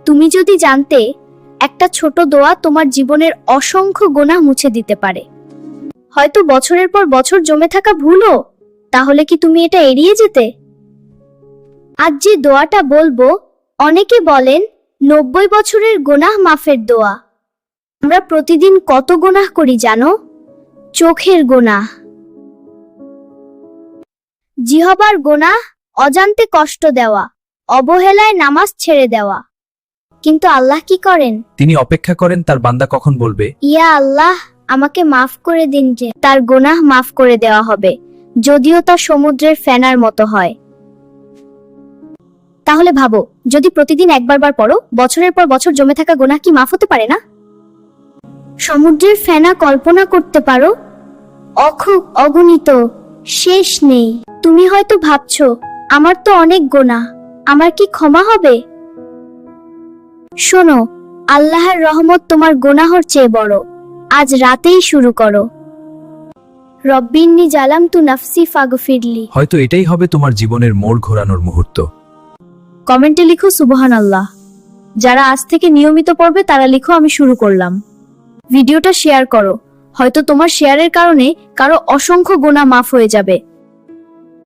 তুমি যদি জানতে একটা ছোট দোয়া তোমার জীবনের অসংখ্য গুনাহ মুছে দিতে পারে, হয়তো বছরের পর বছর জমে থাকা ভুলও, তাহলে কি তুমি এটা এড়িয়ে যেতে? আজ যে দোয়াটা বলবো, অনেকে বলেন 90 বছরের গুনাহ মাফের দোয়া। আমরা প্রতিদিন কত গুনাহ করি জানো? চোখের গুনাহ, জিহবার গুনাহ, অজান্তে কষ্ট দেওয়া, অবহেলায় নামাজ ছেড়ে দেওয়া। কিন্তু আল্লাহ কি করেন? তিনি অপেক্ষা করেন তার বান্দা কখন বলবে, ইয়া আল্লাহ, আমাকে মাফ করে দিন। যে তার গুনাহ মাফ করে দেওয়া হবে, যদিও তা সমুদ্রের ফেনার মতো হয়। তাহলে ভাবো, যদি প্রতিদিন একবার পড়ো, বছরের পর বছর জমে থাকা গুনাহ কি মাফ হতে পারে না? সমুদ্রের ফেনা কল্পনা করতে পারো? অগণিত, শেষ নেই। তুমি হয়তো ভাবছো, আমার তো অনেক গুনাহ, আমার কি ক্ষমা হবে? শোনো, আল্লাহর রহমত তোমার গুনাহর চেয়ে বড়। আজ রাতেই শুরু করো। রব্বিন্নি জালামতু নাফসি ফাগফিরলি। হয়তো এটাই হবে তোমার জীবনের মোড় ঘোরানোর মুহূর্ত। কমেন্টে লিখো সুবহানাল্লাহ। যারা আজ থেকে নিয়মিত পড়বে তারা লিখো আমি শুরু করলাম। ভিডিওটা শেয়ার করো, হয়তো তোমার শেয়ারের কারণে কারো অসংখ্য গুনাহ মাফ হয়ে যাবে।